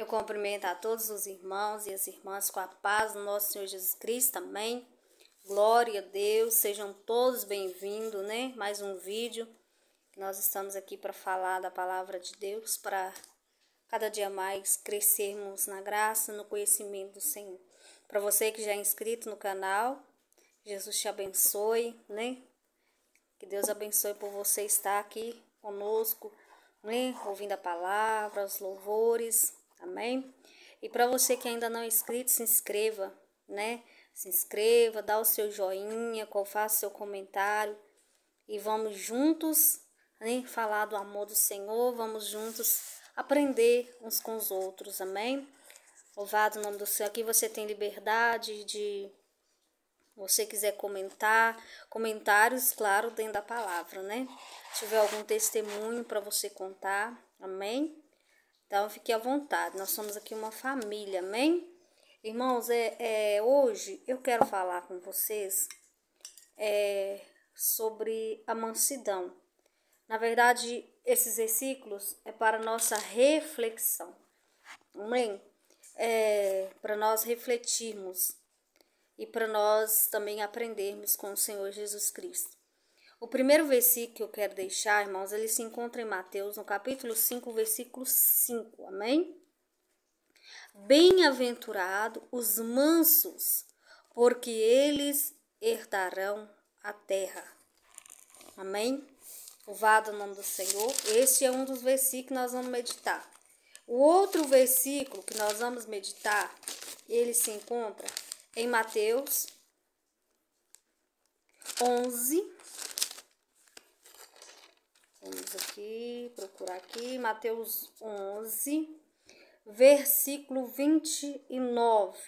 Eu cumprimento a todos os irmãos e as irmãs com a paz do nosso Senhor Jesus Cristo, amém? Glória a Deus, sejam todos bem-vindos, né? Mais um vídeo. Nós estamos aqui para falar da palavra de Deus, para cada dia mais crescermos na graça, no conhecimento do Senhor. Para você que já é inscrito no canal, Jesus te abençoe, né? Que Deus abençoe por você estar aqui conosco, né? Ouvindo a palavra, os louvores, amém? E para você que ainda não é inscrito, se inscreva, né? Se inscreva, dá o seu joinha, faça o seu comentário e vamos juntos, né? Falar do amor do Senhor, vamos juntos aprender uns com os outros, amém? Louvado o nome do Senhor. Aqui você tem liberdade de você quiser comentários, claro, dentro da palavra, né? Se tiver algum testemunho para você contar, amém? Então, fique à vontade, nós somos aqui uma família, amém? Irmãos, hoje eu quero falar com vocês sobre a mansidão. Na verdade, esses versículos é para nossa reflexão, amém? Para nós refletirmos e para nós também aprendermos com o Senhor Jesus Cristo. O primeiro versículo que eu quero deixar, irmãos, ele se encontra em Mateus, no capítulo 5, versículo 5, amém? Bem-aventurado os mansos, porque eles herdarão a terra. Amém? Louvado o nome do Senhor. Este é um dos versículos que nós vamos meditar. O outro versículo que nós vamos meditar, ele se encontra em Mateus 11. Vamos aqui, procurar aqui. Mateus 11, versículo 29.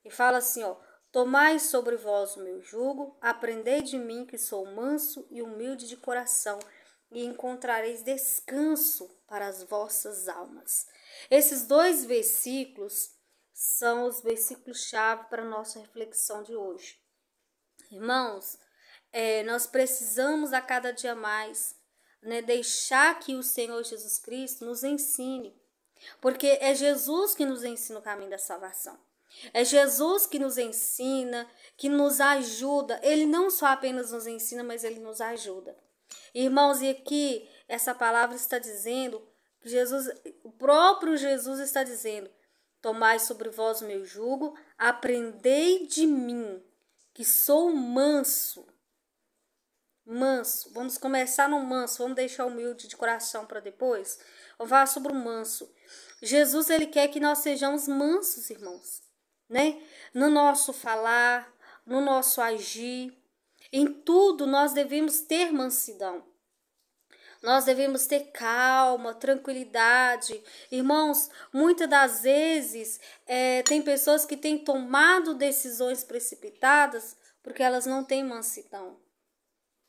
E fala assim, ó. Tomai sobre vós o meu jugo, aprendei de mim que sou manso e humilde de coração, e encontrareis descanso para as vossas almas. Esses dois versículos são os versículos-chave para a nossa reflexão de hoje. Irmãos, nós precisamos a cada dia mais, né, deixar que o Senhor Jesus Cristo nos ensine, porque é Jesus que nos ensina o caminho da salvação. É Jesus que nos ensina, que nos ajuda. Ele não só apenas nos ensina, mas ele nos ajuda. Irmãos, e aqui essa palavra está dizendo que o próprio Jesus está dizendo: tomai sobre vós o meu jugo, aprendei de mim, que sou manso. Manso. Vamos começar no manso, vamos deixar humilde de coração para depois. Vamos falar sobre o manso. Jesus, ele quer que nós sejamos mansos, irmãos, né? No nosso falar, no nosso agir, em tudo nós devemos ter mansidão. Nós devemos ter calma, tranquilidade. Irmãos, muitas das vezes tem pessoas que têm tomado decisões precipitadas porque elas não têm mansidão.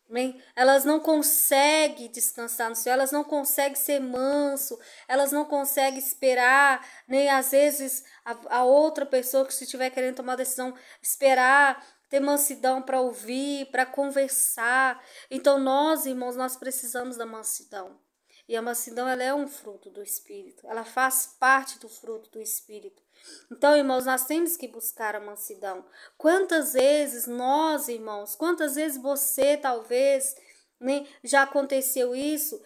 Bem, elas não conseguem descansar no Senhor, elas não conseguem ser manso, elas não conseguem esperar, nem às vezes a outra pessoa que se estiver querendo tomar uma decisão, esperar, ter mansidão para ouvir, para conversar. Então nós, irmãos, nós precisamos da mansidão. E a mansidão, ela é um fruto do Espírito, ela faz parte do fruto do Espírito. Então, irmãos, nós temos que buscar a mansidão. Quantas vezes nós, irmãos, quantas vezes você, talvez, né, já aconteceu isso,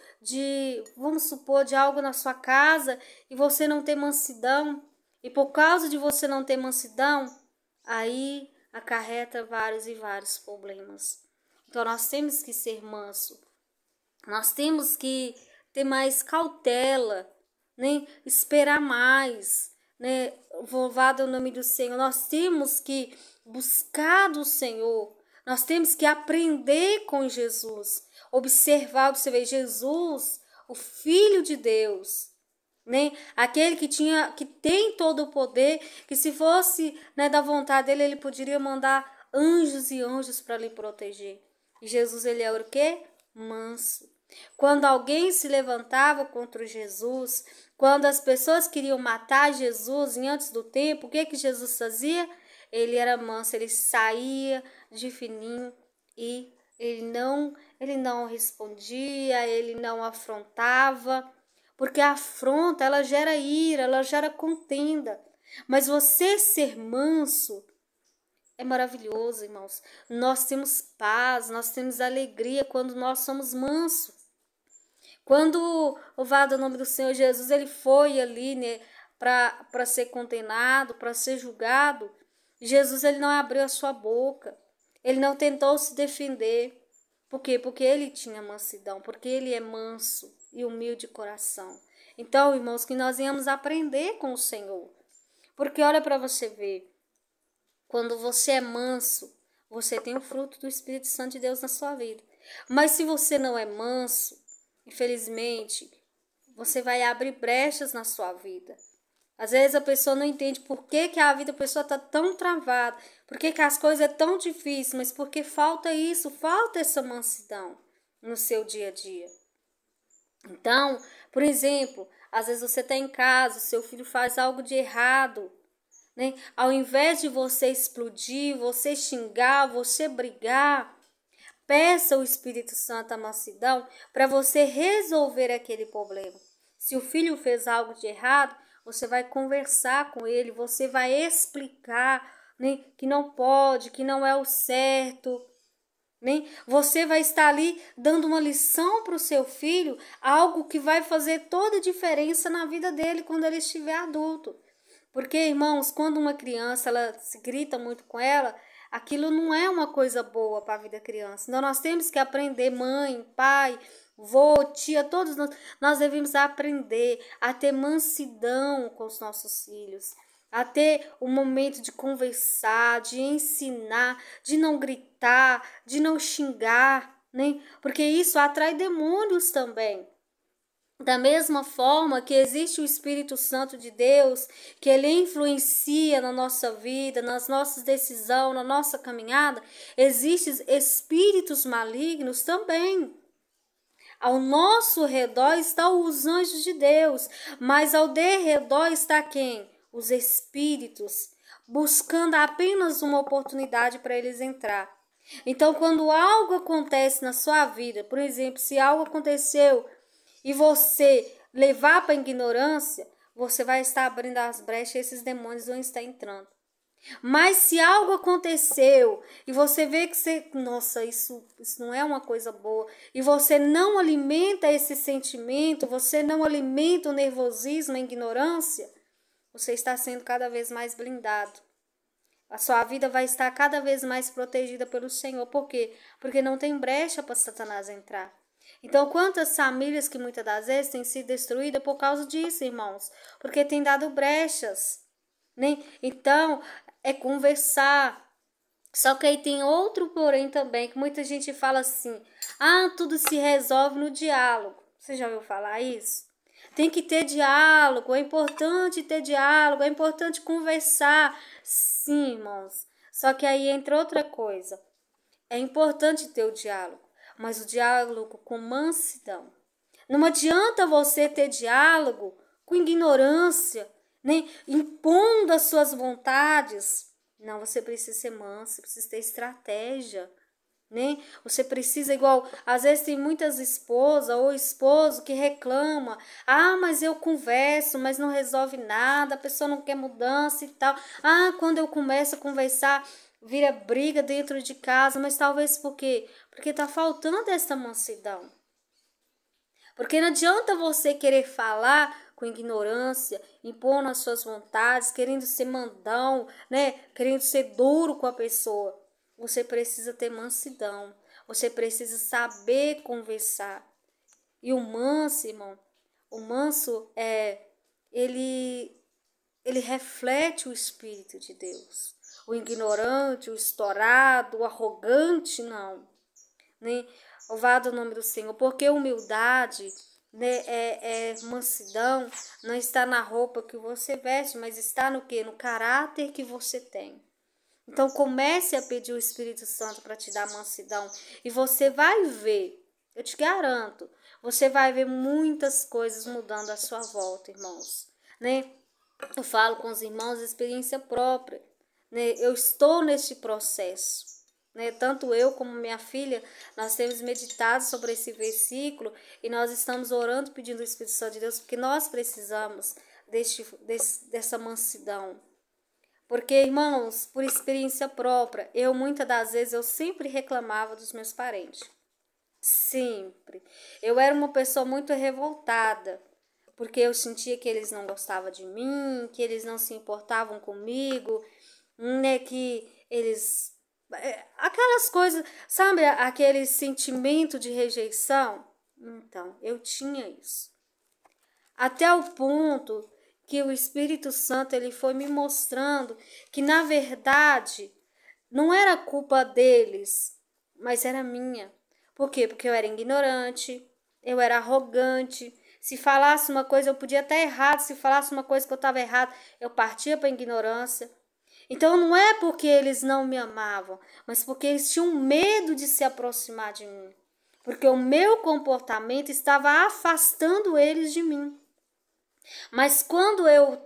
vamos supor, de algo na sua casa e você não ter mansidão, e por causa de você não ter mansidão, aí acarreta vários e vários problemas. Então, nós temos que ser manso, nós temos que ter mais cautela, né, esperar mais, né? Louvado é o nome do Senhor. Nós temos que buscar do Senhor. Nós temos que aprender com Jesus. Observar Jesus, o Filho de Deus, né? Aquele que tem todo o poder, que se fosse, né, da vontade dele, ele poderia mandar anjos e anjos para lhe proteger. E Jesus, ele é o quê? Manso. Quando alguém se levantava contra Jesus, quando as pessoas queriam matar Jesus antes do tempo, o que Jesus fazia? Ele era manso, ele saía de fininho e ele não respondia, ele não afrontava, Porque a afronta, ela gera ira, ela gera contenda. Mas você ser manso é maravilhoso, irmãos. Nós temos paz, nós temos alegria quando nós somos mansos. Quando, louvado o nome do Senhor Jesus, ele foi ali, né, para ser condenado, para ser julgado, Jesus, ele não abriu a sua boca. Ele não tentou se defender. Por quê? Porque ele tinha mansidão, porque ele é manso e humilde de coração. Então, irmãos, que nós venhamos aprender com o Senhor. Porque olha para você ver, quando você é manso, você tem o fruto do Espírito Santo de Deus na sua vida. Mas se você não é manso, infelizmente, você vai abrir brechas na sua vida. Às vezes a pessoa não entende por que a vida da pessoa está tão travada, por que as coisas é tão difíceis, mas porque falta isso, falta essa mansidão no seu dia a dia. Então, por exemplo, às vezes você está em casa, seu filho faz algo de errado, né? Ao invés de você explodir, você xingar, você brigar, peça ao Espírito Santo a mansidão para você resolver aquele problema. Se o filho fez algo de errado, você vai conversar com ele, você vai explicar, né, que não pode, que não é o certo. Né? Você vai estar ali dando uma lição para o seu filho, algo que vai fazer toda a diferença na vida dele quando ele estiver adulto. Porque, irmãos, quando uma criança ela se grita muito com ela, aquilo não é uma coisa boa para a vida da criança. Então, nós temos que aprender, mãe, pai, vô, tia, todos nós devemos aprender a ter mansidão com os nossos filhos, a ter o momento de conversar, de ensinar, de não gritar, de não xingar, né? Porque isso atrai demônios também. Da mesma forma que existe o Espírito Santo de Deus, que ele influencia na nossa vida, nas nossas decisões, na nossa caminhada, existem espíritos malignos também. Ao nosso redor estão os anjos de Deus, mas ao derredor está quem? Os espíritos, buscando apenas uma oportunidade para eles entrar. Então, quando algo acontece na sua vida, por exemplo, se algo aconteceu e você levar para a ignorância, você vai estar abrindo as brechas e esses demônios vão estar entrando. Mas se algo aconteceu e você vê que nossa, isso não é uma coisa boa, e você não alimenta esse sentimento, você não alimenta o nervosismo, a ignorância, você está sendo cada vez mais blindado. A sua vida vai estar cada vez mais protegida pelo Senhor. Por quê? Porque não tem brecha para Satanás entrar. Então, quantas famílias que muitas das vezes têm sido destruídas por causa disso, irmãos? Porque tem dado brechas, né? Então, é conversar. Só que aí tem outro porém também, que muita gente fala assim, tudo se resolve no diálogo. Você já ouviu falar isso? Tem que ter diálogo, é importante ter diálogo, é importante conversar. Sim, irmãos. Só que aí entra outra coisa. É importante ter o diálogo, mas o diálogo com mansidão. Não adianta você ter diálogo com ignorância, nem impondo as suas vontades. Não, você precisa ser manso, você precisa ter estratégia, né? Você precisa, igual, às vezes tem muitas esposas ou esposo que reclama, mas eu converso, mas não resolve nada, a pessoa não quer mudança e tal. Quando eu começo a conversar, vira briga dentro de casa, mas talvez por quê? Porque tá faltando essa mansidão. Porque não adianta você querer falar com ignorância, impondo as suas vontades, querendo ser mandão, né? Querendo ser duro com a pessoa. Você precisa ter mansidão. Você precisa saber conversar. E o manso, irmão, ele reflete o Espírito de Deus. O ignorante, o estourado, o arrogante, não. Né? Louvado o nome do Senhor, porque humildade, né, mansidão, não está na roupa que você veste, mas está no quê? No caráter que você tem. Então comece a pedir o Espírito Santo para te dar mansidão e você vai ver, eu te garanto, você vai ver muitas coisas mudando à sua volta, irmãos, né? Eu falo com os irmãos de experiência própria, né? Eu estou neste processo. né? Tanto eu como minha filha, nós temos meditado sobre esse versículo e nós estamos orando, pedindo o Espírito Santo de Deus, porque nós precisamos dessa mansidão. Porque, irmãos, por experiência própria, muitas das vezes, eu sempre reclamava dos meus parentes. Sempre. Eu era uma pessoa muito revoltada, porque eu sentia que eles não gostavam de mim, que eles não se importavam comigo, né, que eles... aquelas coisas, sabe, aquele sentimento de rejeição? Então, eu tinha isso. Até o ponto que o Espírito Santo ele foi me mostrando que, na verdade, não era culpa deles, mas era minha. Por quê? Porque eu era ignorante, eu era arrogante. Se falasse uma coisa, eu podia estar errado. Se falasse uma coisa que eu estava errado, eu partia para a ignorância. Então, não é porque eles não me amavam, mas porque eles tinham medo de se aproximar de mim. Porque o meu comportamento estava afastando eles de mim. Mas quando eu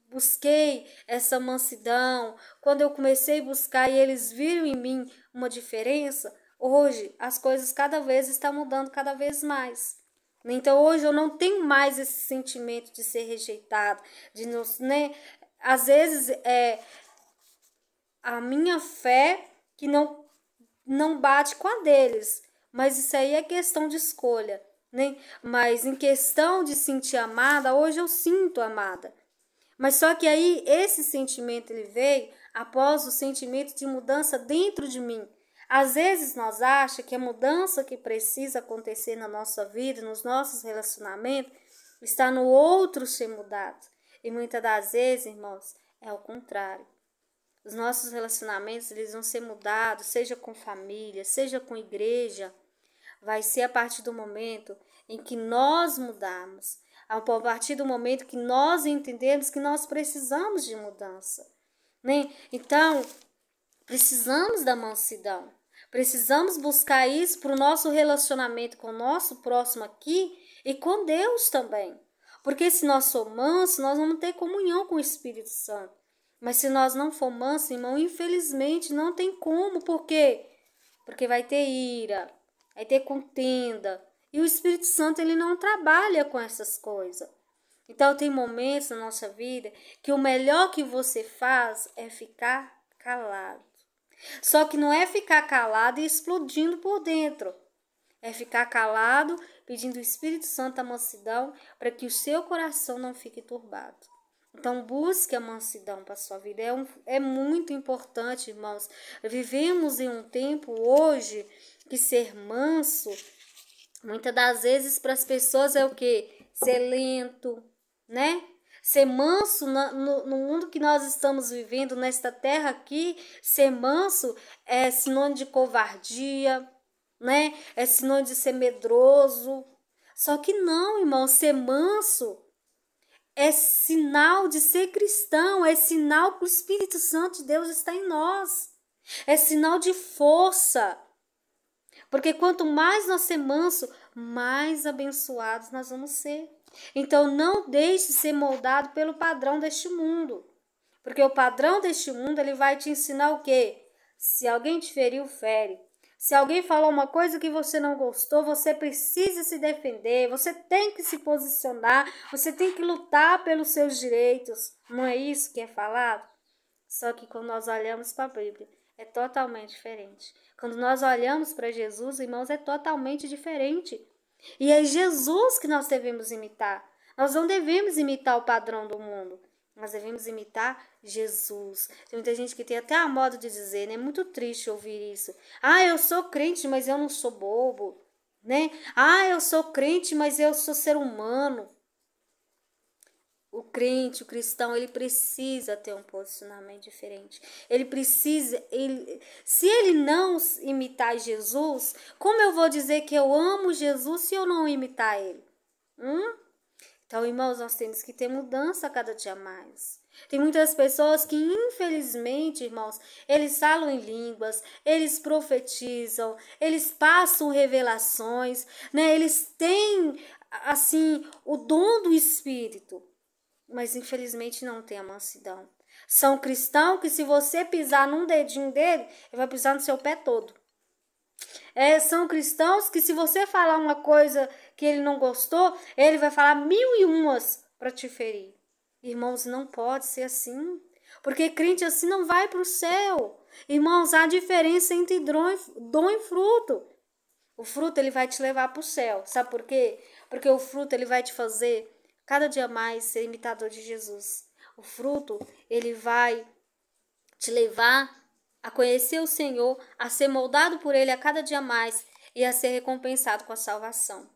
busquei essa mansidão, quando eu comecei a buscar e eles viram em mim uma diferença, hoje as coisas cada vez estão mudando cada vez mais. Então hoje eu não tenho mais esse sentimento de ser rejeitado, de não, né? Às vezes a minha fé que não bate com a deles, mas isso aí é questão de escolha, né? Mas em questão de sentir amada, hoje eu sinto amada. Mas só que aí esse sentimento ele veio após o sentimento de mudança dentro de mim. Às vezes nós achamos que a mudança que precisa acontecer na nossa vida, nos nossos relacionamentos, está no outro ser mudado. E muitas das vezes, irmãos, é o contrário. Os nossos relacionamentos eles vão ser mudados, seja com família, seja com igreja. Vai ser a partir do momento em que nós mudarmos. A partir do momento que nós entendemos que nós precisamos de mudança, né? Então, precisamos da mansidão. Precisamos buscar isso para o nosso relacionamento com o nosso próximo aqui e com Deus também. Porque se nós somos mansos, nós vamos ter comunhão com o Espírito Santo. Mas se nós não for mansos, irmão, infelizmente não tem como. Por quê? Porque vai ter ira, vai ter contenda. E o Espírito Santo ele não trabalha com essas coisas. Então tem momentos na nossa vida que o melhor que você faz é ficar calado. Só que não é ficar calado e explodindo por dentro. É ficar calado, pedindo o Espírito Santo a mansidão para que o seu coração não fique turbado. Então busque a mansidão para a sua vida. É muito importante, irmãos. Vivemos em um tempo hoje que ser manso, muitas das vezes para as pessoas é o quê? Ser lento, né? Ser manso no mundo que nós estamos vivendo, nesta terra aqui, ser manso é sinônimo de covardia, né? É sinônimo de ser medroso. Só que não, irmão, ser manso é sinal de ser cristão, é sinal que o Espírito Santo de Deus está em nós. É sinal de força. Porque quanto mais nós ser manso, mais abençoados nós vamos ser. Então não deixe ser moldado pelo padrão deste mundo. Porque o padrão deste mundo, ele vai te ensinar o quê? Se alguém te feriu, fere. Se alguém falou uma coisa que você não gostou, você precisa se defender, você tem que se posicionar, você tem que lutar pelos seus direitos. Não é isso que é falado? Só que quando nós olhamos para a Bíblia, é totalmente diferente. Quando nós olhamos para Jesus, irmãos, é totalmente diferente. E é Jesus que nós devemos imitar. Nós não devemos imitar o padrão do mundo. Nós devemos imitar Jesus. Tem muita gente que tem até a moda de dizer, né? É muito triste ouvir isso. Ah, eu sou crente, mas eu não sou bobo, né? Ah, eu sou crente, mas eu sou ser humano. O crente, o cristão, ele precisa ter um posicionamento diferente. Ele precisa, se ele não imitar Jesus, como eu vou dizer que eu amo Jesus se eu não imitar ele? Então, irmãos, nós temos que ter mudança a cada dia mais. Tem muitas pessoas que, infelizmente, irmãos, eles falam em línguas, eles profetizam, eles passam revelações, né? Eles têm, assim, o dom do Espírito, mas infelizmente não tem a mansidão. São cristãos que se você pisar num dedinho dele, ele vai pisar no seu pé todo. São cristãos que se você falar uma coisa que ele não gostou, ele vai falar 1001 para te ferir. Irmãos, não pode ser assim. Porque crente assim não vai para o céu. Irmãos, há diferença entre dom e fruto. O fruto ele vai te levar para o céu. Sabe por quê? Porque o fruto ele vai te fazer cada dia mais ser imitador de Jesus. O fruto ele vai te levar a conhecer o Senhor, a ser moldado por Ele a cada dia mais e a ser recompensado com a salvação.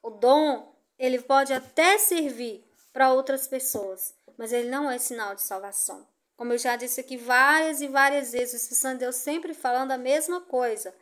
O dom, ele pode até servir para outras pessoas, mas ele não é sinal de salvação. Como eu já disse aqui várias e várias vezes, o Espírito Santo de Deus sempre falando a mesma coisa.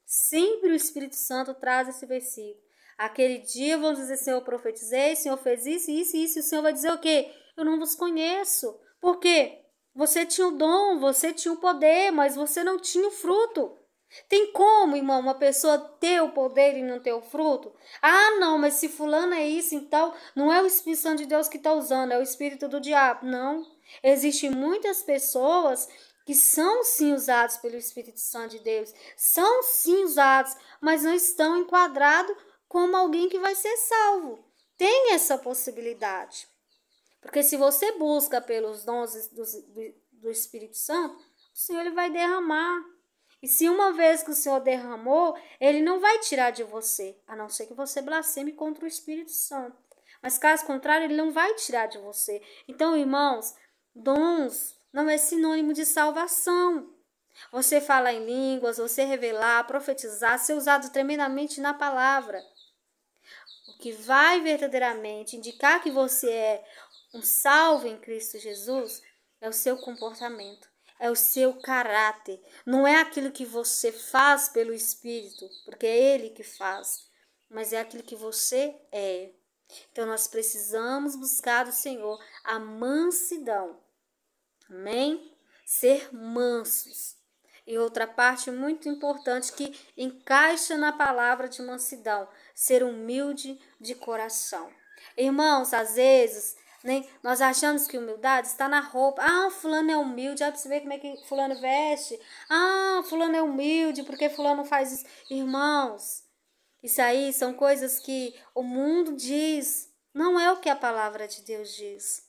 Sempre o Espírito Santo traz esse versículo. Aquele dia vamos dizer, Senhor, eu profetizei, Senhor fez isso, isso e isso, e o Senhor vai dizer o quê? Eu não vos conheço. Por quê? Você tinha o dom, você tinha o poder, mas você não tinha o fruto. Tem como, irmão, uma pessoa ter o poder e não ter o fruto? Ah, não, mas se fulano é isso, então não é o Espírito Santo de Deus que está usando, é o Espírito do diabo. Não. Existem muitas pessoas que são sim usados pelo Espírito Santo de Deus, são sim usados, mas não estão enquadrados como alguém que vai ser salvo. Tem essa possibilidade. Porque se você busca pelos dons do Espírito Santo, o Senhor ele vai derramar. E se uma vez que o Senhor derramou, ele não vai tirar de você, a não ser que você blasfeme contra o Espírito Santo. Mas caso contrário, ele não vai tirar de você. Então, irmãos, dons não é sinônimo de salvação. Você falar em línguas, você revelar, profetizar, ser usado tremendamente na palavra. O que vai verdadeiramente indicar que você é um salvo em Cristo Jesus é o seu comportamento, é o seu caráter. Não é aquilo que você faz pelo Espírito, porque é Ele que faz, mas é aquilo que você é. Então nós precisamos buscar do Senhor a mansidão. Amém? Ser mansos. E outra parte muito importante que encaixa na palavra de mansidão, ser humilde de coração. Irmãos, às vezes, né, nós achamos que humildade está na roupa. Ah, fulano é humilde, para você ver como é que fulano veste. Ah, fulano é humilde porque fulano faz isso. Irmãos, isso aí são coisas que o mundo diz, não é o que a palavra de Deus diz.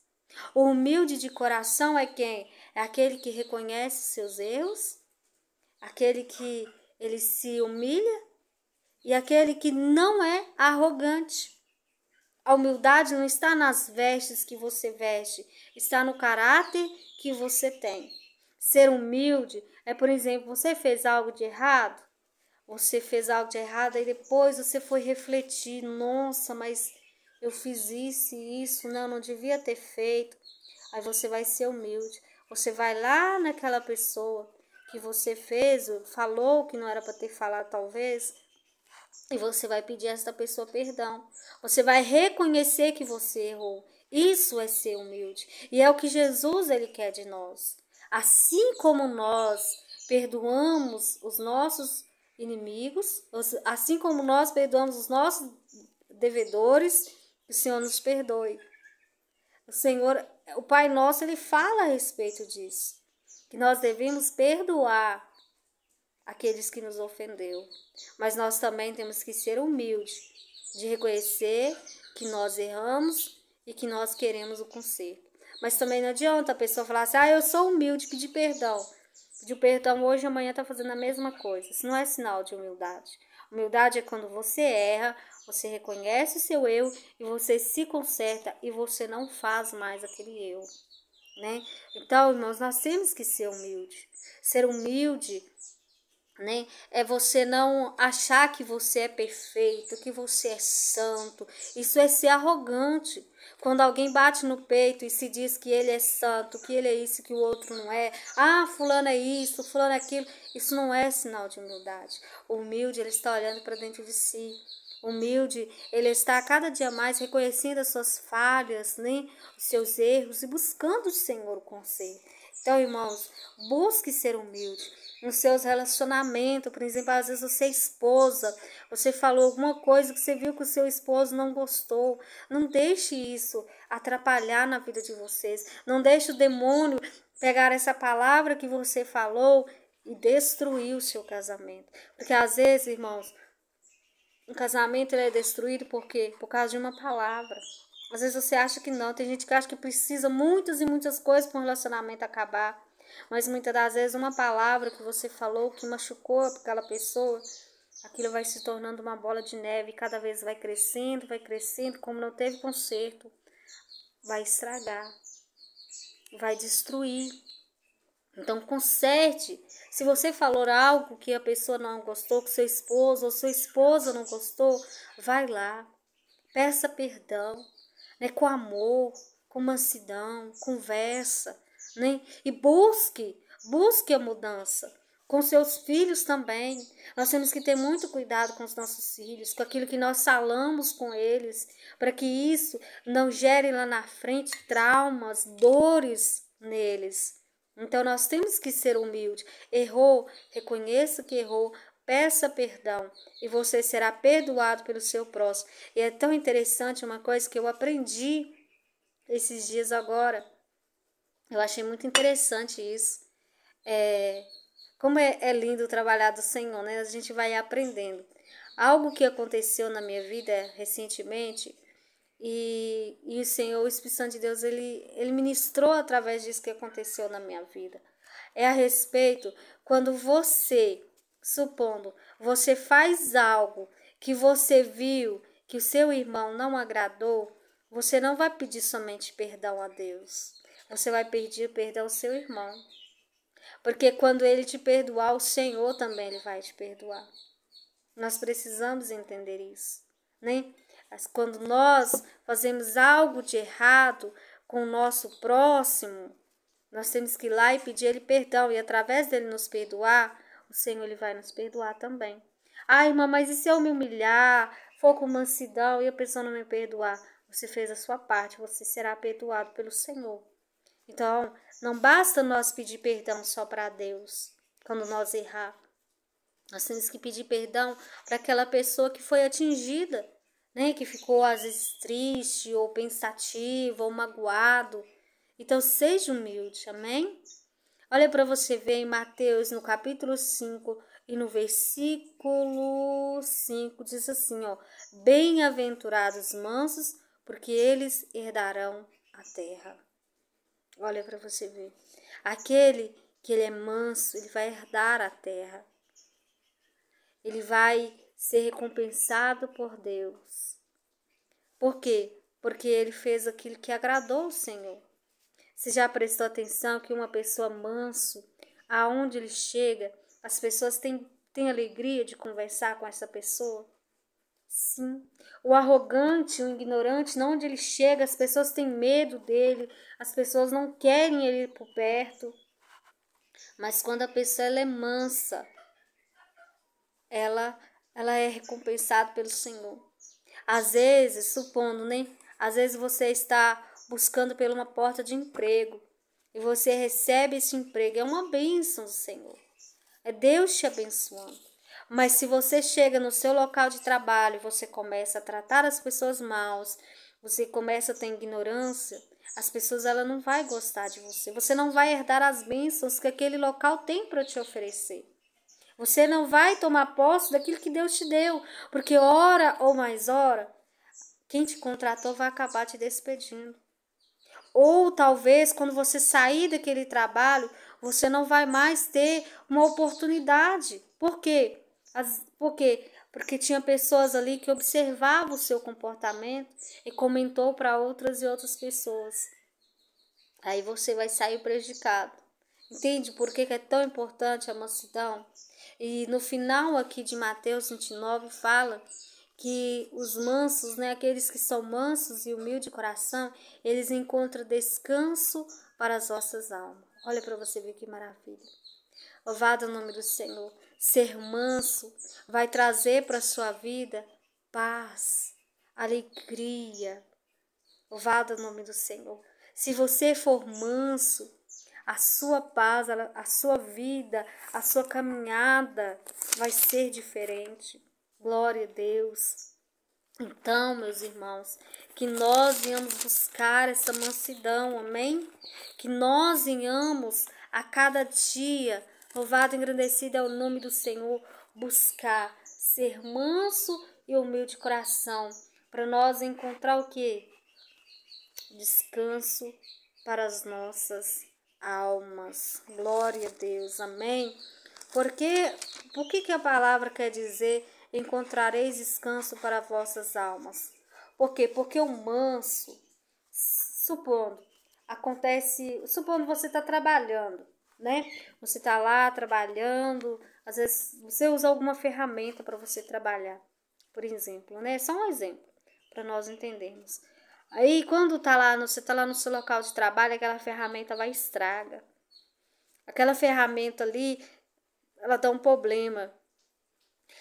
O humilde de coração é quem? É aquele que reconhece seus erros, aquele que ele se humilha e aquele que não é arrogante. A humildade não está nas vestes que você veste, está no caráter que você tem. Ser humilde é, por exemplo, você fez algo de errado, e depois você foi refletir, nossa, mas eu fiz isso e isso, não, não devia ter feito. Aí você vai ser humilde, você vai lá naquela pessoa que você fez, falou que não era para ter falado talvez, e você vai pedir a essa pessoa perdão. Você vai reconhecer que você errou. Isso é ser humilde. E é o que Jesus ele quer de nós. Assim como nós perdoamos os nossos inimigos, assim como nós perdoamos os nossos devedores, que o Senhor nos perdoe. O Senhor, o Pai Nosso, ele fala a respeito disso. Que nós devemos perdoar aqueles que nos ofendeu. Mas nós também temos que ser humildes, de reconhecer que nós erramos e que nós queremos o conserto. Mas também não adianta a pessoa falar assim, eu sou humilde, pedir perdão. Pedir perdão hoje e amanhã está fazendo a mesma coisa. Isso não é sinal de humildade. Humildade é quando você erra, você reconhece o seu erro e você se conserta e você não faz mais aquele erro, né? Então, irmãos, nós temos que ser humildes. Ser humilde, né? É você não achar que você é perfeito, que você é santo. Isso é ser arrogante. Quando alguém bate no peito e se diz que ele é santo, que ele é isso, que o outro não é. Ah, fulano é isso, fulano é aquilo. Isso não é sinal de humildade. O humilde, ele está olhando para dentro de si. O humilde, ele está a cada dia mais reconhecendo as suas falhas, né? Os seus erros e buscando o Senhor o conselho. Então, irmãos, busque ser humilde nos seus relacionamentos. Por exemplo, às vezes você é esposa, você falou alguma coisa que você viu que o seu esposo não gostou. Não deixe isso atrapalhar na vida de vocês. Não deixe o demônio pegar essa palavra que você falou e destruir o seu casamento. Porque às vezes, irmãos, um casamento ele é destruído por quê? Por causa de uma palavra. Às vezes você acha que não. Tem gente que acha que precisa muitas e muitas coisas para um relacionamento acabar. Mas muitas das vezes uma palavra que você falou que machucou aquela pessoa, aquilo vai se tornando uma bola de neve. E cada vez vai crescendo, como não teve conserto. Vai estragar. Vai destruir. Então conserte. Se você falou algo que a pessoa não gostou, que seu esposo ou sua esposa não gostou, vai lá. Peça perdão, né, com amor, com mansidão, conversa, né? E busque a mudança. Com seus filhos também. Nós temos que ter muito cuidado com os nossos filhos, com aquilo que nós falamos com eles, para que isso não gere lá na frente traumas, dores neles. Então nós temos que ser humildes. Errou, reconheça que errou, peça perdão e você será perdoado pelo seu próximo. E é tão interessante uma coisa que eu aprendi esses dias agora. Eu achei muito interessante isso. Como é lindo trabalhar do Senhor, né? A gente vai aprendendo. Algo que aconteceu na minha vida recentemente e o Senhor, o Espírito Santo de Deus, ele ministrou através disso que aconteceu na minha vida. É a respeito quando você, supondo, você faz algo que você viu que o seu irmão não agradou, você não vai pedir somente perdão a Deus. Você vai pedir perdão ao seu irmão. Porque quando ele te perdoar, o Senhor também ele vai te perdoar. Nós precisamos entender isso, né? Quando nós fazemos algo de errado com o nosso próximo, nós temos que ir lá e pedir ele perdão. E através dele nos perdoar, o Senhor ele vai nos perdoar também. Ah, irmã, mas e se eu me humilhar, for com mansidão e a pessoa não me perdoar? Você fez a sua parte, você será perdoado pelo Senhor. Então, não basta nós pedir perdão só para Deus quando nós errar. Nós temos que pedir perdão para aquela pessoa que foi atingida, né? Que ficou às vezes triste, ou pensativa, ou magoado. Então seja humilde, amém? Olha para você ver em Mateus, no capítulo 5 e no versículo 5, diz assim, ó: bem-aventurados os mansos, porque eles herdarão a terra. Olha para você ver. Aquele que ele é manso, ele vai herdar a terra. Ele vai ser recompensado por Deus. Por quê? Porque ele fez aquilo que agradou o Senhor. Você já prestou atenção que uma pessoa manso, aonde ele chega, as pessoas têm alegria de conversar com essa pessoa? Sim. O arrogante, o ignorante, onde ele chega, as pessoas têm medo dele, as pessoas não querem ele por perto. Mas quando a pessoa ela é mansa, ela é recompensada pelo Senhor. Às vezes, supondo, né? Às vezes você está buscando por uma porta de emprego e você recebe esse emprego. É uma bênção do Senhor. É Deus te abençoando. Mas se você chega no seu local de trabalho e você começa a tratar as pessoas mal, você começa a ter ignorância, as pessoas ela não vai gostar de você. Você não vai herdar as bênçãos que aquele local tem para te oferecer. Você não vai tomar posse daquilo que Deus te deu, porque hora ou mais hora, quem te contratou vai acabar te despedindo. Ou talvez quando você sair daquele trabalho, você não vai mais ter uma oportunidade. Por quê? Porque tinha pessoas ali que observavam o seu comportamento e comentou para outras e outras pessoas. Aí você vai sair prejudicado. Entende por que é tão importante a mansidão? E no final aqui de Mateus 29 fala que os mansos, né, aqueles que são mansos e humildes de coração, eles encontram descanso para as vossas almas. Olha para você ver que maravilha. Louvado o nome do Senhor. Ser manso vai trazer para a sua vida paz, alegria. Louvado o nome do Senhor. Se você for manso, a sua paz, a sua vida, a sua caminhada vai ser diferente. Glória a Deus. Então, meus irmãos, que nós venhamos buscar essa mansidão, amém? Que nós venhamos a cada dia, louvado e engrandecido é o nome do Senhor, buscar ser manso e humilde de coração, para nós encontrar o quê? Descanso para as nossas almas. Glória a Deus, amém? Por que a palavra quer dizer encontrareis descanso para vossas almas? Por quê? Porque o manso, supondo você está trabalhando, né? Você está lá trabalhando, às vezes você usa alguma ferramenta para você trabalhar, por exemplo, né? Só um exemplo, para nós entendermos. Aí, quando você está lá no seu local de trabalho, aquela ferramenta vai estraga. Aquela ferramenta ali, ela dá um problema.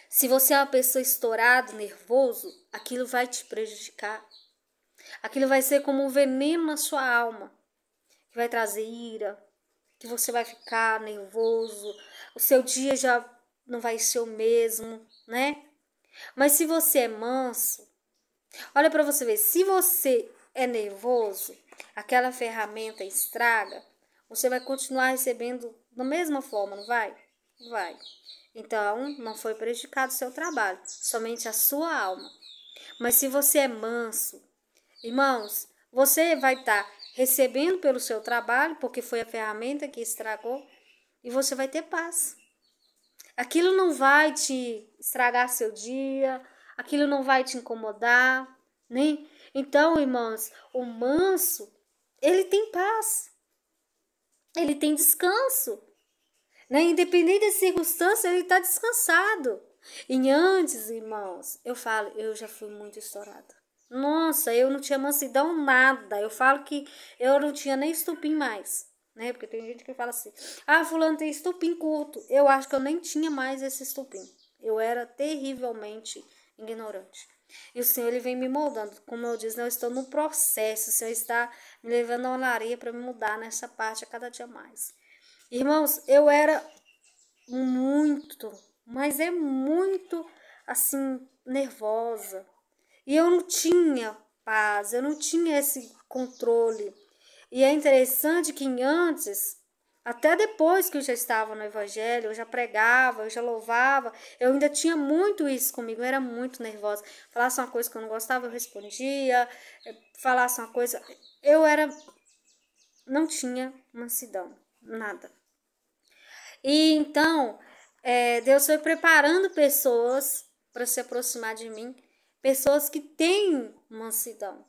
Se você é uma pessoa estourada, nervoso, aquilo vai te prejudicar. Aquilo vai ser como um veneno na sua alma, que vai trazer ira, que você vai ficar nervoso, o seu dia já não vai ser o mesmo, né? Mas se você é manso, olha para você ver, se você é nervoso, aquela ferramenta estraga, você vai continuar recebendo da mesma forma, não vai? Vai. Então, não foi prejudicado o seu trabalho, somente a sua alma. Mas se você é manso, irmãos, você vai estar recebendo pelo seu trabalho, porque foi a ferramenta que estragou, e você vai ter paz. Aquilo não vai te estragar seu dia, aquilo não vai te incomodar, né? Então, irmãos, o manso, ele tem paz, ele tem descanso, né? Independente das circunstâncias, ele está descansado. E antes, irmãos, eu já fui muito estourada. Nossa, eu não tinha mansidão nada. Eu falo que eu não tinha nem estupim mais, né? Porque tem gente que fala assim, fulano tem estupim curto. Eu acho que eu nem tinha mais esse estupim. Eu era terrivelmente ignorante. E o Senhor, ele vem me moldando. Como eu disse, eu estou no processo. O Senhor está me levando a olaria para me mudar nessa parte a cada dia mais. Irmãos, eu era muito, mas é muito, assim, nervosa. E eu não tinha paz, eu não tinha esse controle. E é interessante que antes, até depois que eu já estava no evangelho, eu já pregava, eu já louvava, eu ainda tinha muito isso comigo, eu era muito nervosa. Falasse uma coisa que eu não gostava, eu respondia. Falasse uma coisa, não tinha mansidão, nada. E então, Deus foi preparando pessoas para se aproximar de mim, pessoas que têm mansidão.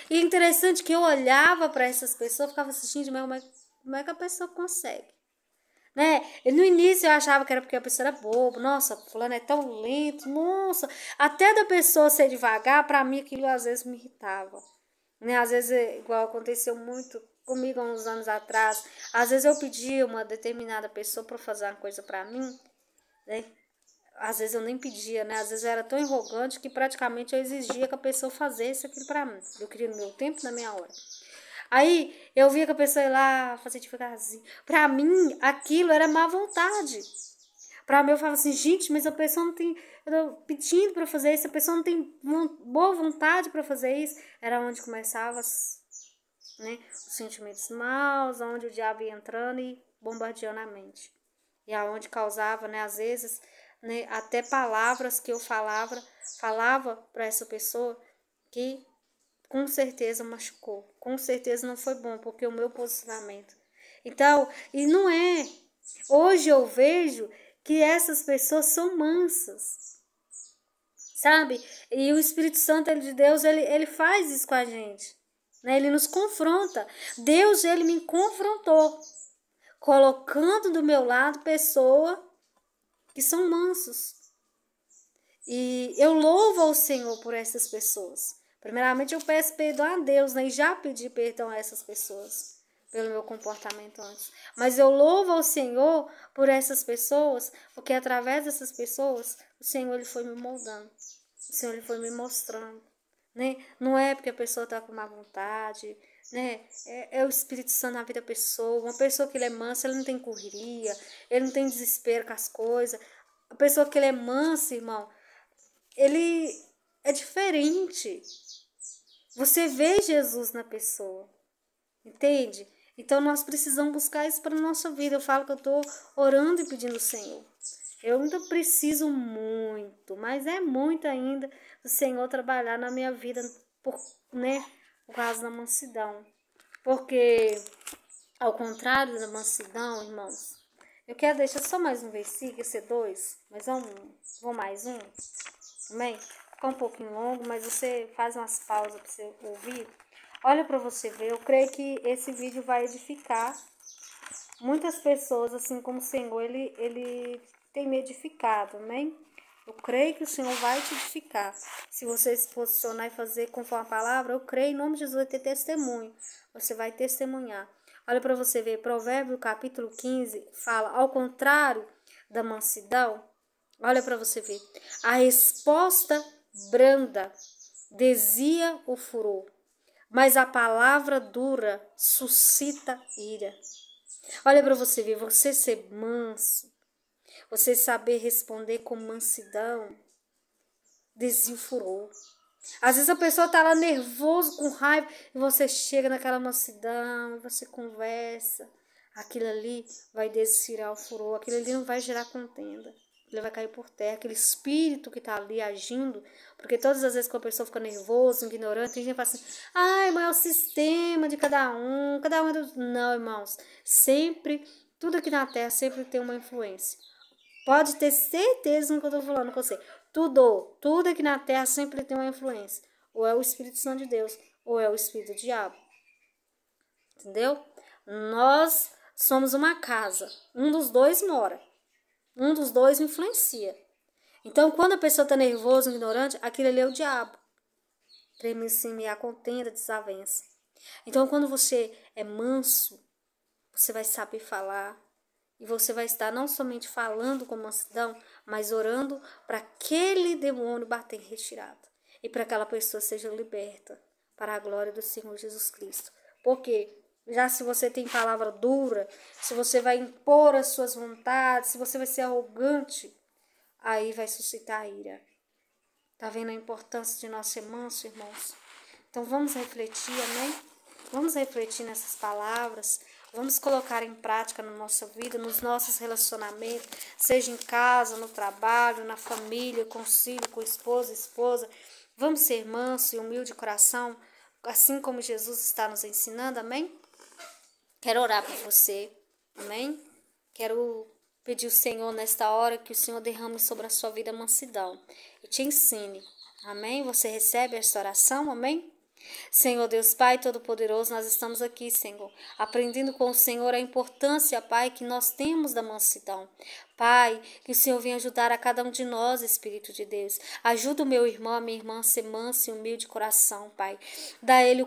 E é interessante que eu olhava para essas pessoas e ficava assistindo, mas como é que a pessoa consegue? Né? E no início eu achava que era porque a pessoa era boba, nossa, fulano é tão lento, nossa, até da pessoa ser devagar, para mim aquilo às vezes me irritava. Né? Às vezes, igual aconteceu muito comigo há uns anos atrás, às vezes eu pedia uma determinada pessoa para fazer uma coisa para mim, né? Às vezes eu nem pedia, né? Às vezes eu era tão arrogante que praticamente eu exigia que a pessoa fizesse aquilo para mim. Eu queria no meu tempo, na minha hora. Aí eu via que a pessoa ia lá fazer devagarzinho. Para mim, aquilo era má vontade. Para mim, eu falava assim, gente, mas a pessoa não tem... Eu tô pedindo para fazer isso, a pessoa não tem boa vontade para fazer isso. Era onde começava, né, os sentimentos maus, onde o diabo ia entrando e bombardeando a mente. E aonde causava, né, às vezes, né, até palavras que eu falava para essa pessoa que com certeza machucou. Com certeza não foi bom, porque o meu posicionamento. Então, e não é. Hoje eu vejo que essas pessoas são mansas, sabe? E o Espírito Santo de Deus, ele faz isso com a gente, né? Ele nos confronta. Deus, ele me confrontou, colocando do meu lado pessoas que são mansos. E eu louvo ao Senhor por essas pessoas. Primeiramente, eu peço perdão a Deus, né? E já pedi perdão a essas pessoas pelo meu comportamento antes. Mas eu louvo ao Senhor por essas pessoas, porque através dessas pessoas, o Senhor, ele foi me moldando. O Senhor, ele foi me mostrando, né? Não é porque a pessoa está com má vontade, né? É o Espírito Santo na vida da pessoa. Uma pessoa que ele é mansa, ele não tem correria, ele não tem desespero com as coisas. A pessoa que ele é mansa, irmão, ele é diferente. Você vê Jesus na pessoa, entende? Então nós precisamos buscar isso para a nossa vida. Eu falo que eu estou orando e pedindo ao Senhor. Eu ainda preciso muito, mas é muito ainda do Senhor trabalhar na minha vida, por causa da mansidão. Porque, ao contrário da mansidão, irmãos, eu quero deixar só mais um versículo, esse 2, mas vou mais um, amém? Fica um pouquinho longo, mas você faz umas pausas para você ouvir. Olha para você ver, eu creio que esse vídeo vai edificar muitas pessoas, assim como o Senhor, ele tem me edificado, amém? Eu creio que o Senhor vai te edificar. Se você se posicionar e fazer conforme a palavra, eu creio, em nome de Jesus, vai ter testemunho. Você vai testemunhar. Olha para você ver, Provérbio capítulo 15 fala, ao contrário da mansidão, olha para você ver, a resposta branda desvia o furor, mas a palavra dura suscita ira. Olha para você ver, você ser manso, você saber responder com mansidão, desvia o furor. Às vezes a pessoa tá lá nervoso, com raiva, e você chega naquela mansidão, e você conversa. Aquilo ali vai desviar o furor, aquilo ali não vai gerar contenda. Ele vai cair por terra, aquele espírito que tá ali agindo, porque todas as vezes que a pessoa fica nervosa, ignorante, tem gente que fala assim, ai, mas é o sistema de cada um é do... Não, irmãos, sempre, tudo aqui na terra sempre tem uma influência. Pode ter certeza no que eu tô falando com você. Tudo aqui na terra sempre tem uma influência. Ou é o Espírito Santo de Deus, ou é o Espírito do Diabo. Entendeu? Nós somos uma casa. Um dos dois mora. Um dos dois influencia. Então, quando a pessoa está nervosa, ignorante, aquilo ali é o diabo. Para semear contenda, desavença. Então, quando você é manso, você vai saber falar. E você vai estar não somente falando com mansidão, mas orando para aquele demônio bater em retirada. E para que aquela pessoa seja liberta para a glória do Senhor Jesus Cristo. Porque já se você tem palavra dura, se você vai impor as suas vontades, se você vai ser arrogante, aí vai suscitar ira. Tá vendo a importância de nós ser manso, irmãos? Então vamos refletir, amém? Vamos refletir nessas palavras. Vamos colocar em prática na nossa vida, nos nossos relacionamentos, seja em casa, no trabalho, na família, com filho, com esposa. Vamos ser manso e humilde de coração, assim como Jesus está nos ensinando, amém? Quero orar por você, amém? Quero pedir ao Senhor nesta hora que o Senhor derrame sobre a sua vida mansidão e te ensine, amém? Você recebe esta oração, amém? Senhor Deus Pai Todo-Poderoso, nós estamos aqui, Senhor, aprendendo com o Senhor a importância, Pai, que nós temos da mansidão. Pai, que o Senhor venha ajudar a cada um de nós, Espírito de Deus. Ajuda o meu irmão, a minha irmã a ser manso e humilde de coração, Pai. Dá a ele o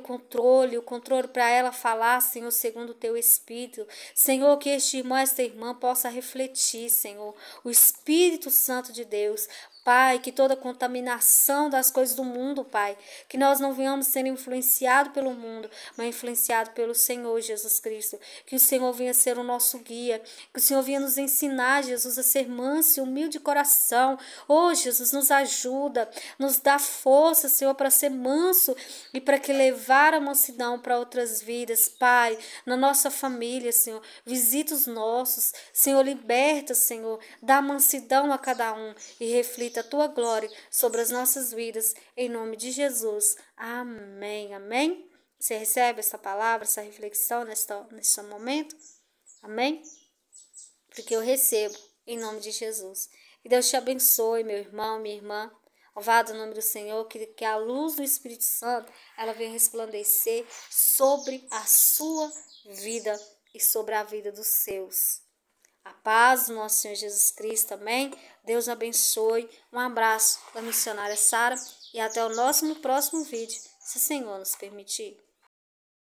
controle para ela falar, Senhor, segundo o teu Espírito. Senhor, que este irmão, esta irmã possa refletir, Senhor, o Espírito Santo de Deus. Pai, que toda contaminação das coisas do mundo, Pai, que nós não venhamos ser influenciados pelo mundo, mas influenciados pelo Senhor Jesus Cristo. Que o Senhor venha ser o nosso guia, que o Senhor venha nos ensinar, Jesus, a ser manso e humilde de coração. Oh, Jesus, nos ajuda, nos dá força, Senhor, para ser manso e para que levar a mansidão para outras vidas, Pai, na nossa família, Senhor. Visita os nossos, Senhor, liberta, Senhor, dá mansidão a cada um e reflita a tua glória sobre as nossas vidas, em nome de Jesus. Amém, amém? Você recebe essa palavra, essa reflexão neste momento? Amém? Porque eu recebo, em nome de Jesus. E Deus te abençoe, meu irmão, minha irmã. Louvado o nome do Senhor, que a luz do Espírito Santo, ela venha resplandecer sobre a sua vida e sobre a vida dos seus. A paz do nosso Senhor Jesus Cristo, amém? Deus abençoe. Um abraço da missionária Sara e até o nosso próximo vídeo, se o Senhor nos permitir.